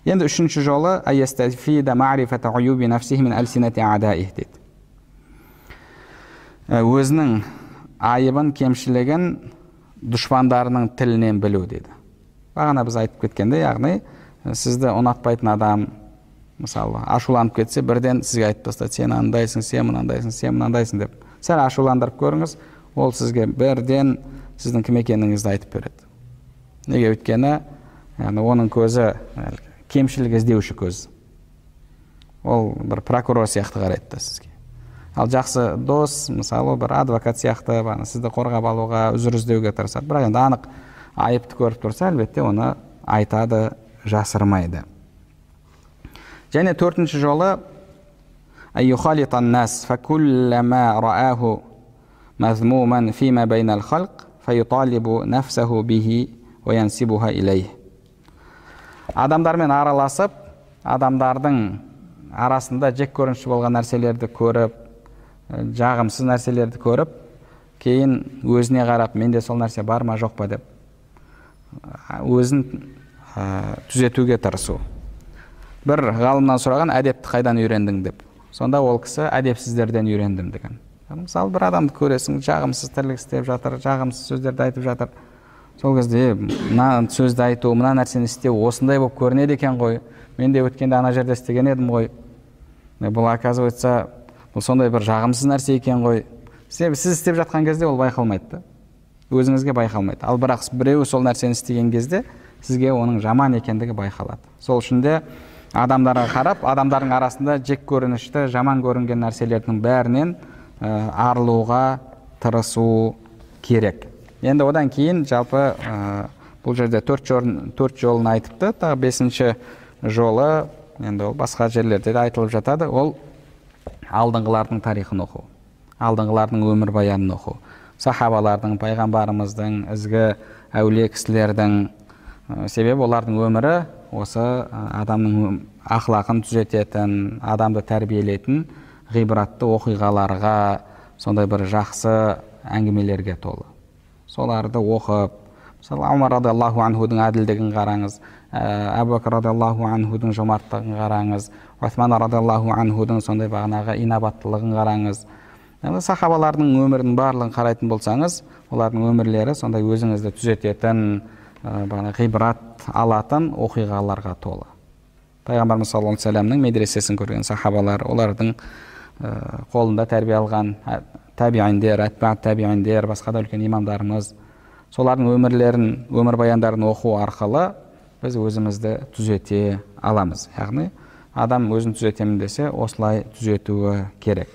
Енді үшінші жолы өзінің айыбын, кемшілігін дұшпандарының тілінен білу деді. Бағана біз айтып кеткенде, яғни сізді ұнатпайтын адам мысалы ашуланып кетсе, бірден сізге айтып тастады, сен андайсың, сен мынандайсың, сен мынандайсың деп. Сәл ашуландырып көріңіз, ол сізге бірден сіздің кім екеніңізді айтып береді. Неге? Өйткені оның көзі кемшілік іздеуші көз. Ол бір прокурор сияқты қарайды сізге. Ал жақсы дос, мысалы бір адвокат сияқты, сізді қорғап алуға, үзір іздеуге тырысады. Бірақ енді анық айыпты көріп тұрса, әлбетте оны айтады, жасырмайды. Және төртінші жолы адамдармен араласып, адамдардың арасында жек көрініші болған нәрселерді көріп, жағымсыз нәрселерді көріп, кейін өзіне қарап, менде сол нәрсе бар ма жоқ па деп өзін түзетуге тырысу. Бір ғалымнан сұраған, әдепті қайдан үйрендің деп. Сонда ол кісі әдепсіздерден үйрендім деген. Мысалы бір адамды көресің, жағымсыз тірлік істеп жатыр, жағымсыз сөздерді айтып жатыр. Сол кезде мына сөзді айту, мына нәрсені істеу осындай болып көрінеді екен ғой. Мен де өткенде ана жерде істеген едім ғой. Бұл оказывается бұл сондай бір жағымсыз нәрсе екен ғой. Сіз істеп жатқан кезде ол байқалмайды. Өзіңізге байқалмайды. Ал бірақ біреу сол нәрсені істеген кезде сізге оның жаман екендігі байқалады. Сол үшін де адамдарға қарап, адамдардың арасында жек көрінішті, жаман көрінген нәрселердің бәрінен арылуға тырысу керек. Енді одан кейін жалпы бұл жерде төрт жолын айтыпты. Тағы бесінші жолы, енді ол басқа жерлерде де айтылып жатады, ол алдыңғылардың тарихын оқу, алдыңғылардың өмір баянын оқу, сахабалардың, пайғамбарымыздың, ізгі әулие кісілердің, себебі олардың өмірі осы адамның ақлақын түзететін, адамды тәрбиелейтін ғибратты оқиғаларға, сондай бір жақсы әңгімелерге толы. Соларды оқып, мысалы Умар радиаллаху анхудың әділдігін қараңыз, Әбу Бәкір радиаллаху анхудың жомарттығын қараңыз, Усман радиаллаху анхудың сондай бағанағы инабаттылығын қараңыз. Сахабалардың өмірінің барлығын қарайтын болсаңыз, олардың өмірлері сондай өзіңізді түзететін, ғибрат алатын оқиғаларға толы. Пайғамбарымыз саллаллаху алейхи ва салламның медресесін көрген сахабалар, олардың қолында тәрбие алған табииндер, атбаъ табииндер, басқа да үлкен имамдарымыз, солардың өмірлерін, өмір баяндарын оқу арқылы біз өзімізді түзете аламыз. Яғни адам өзін түзетемін десе, осылай түзетуі керек.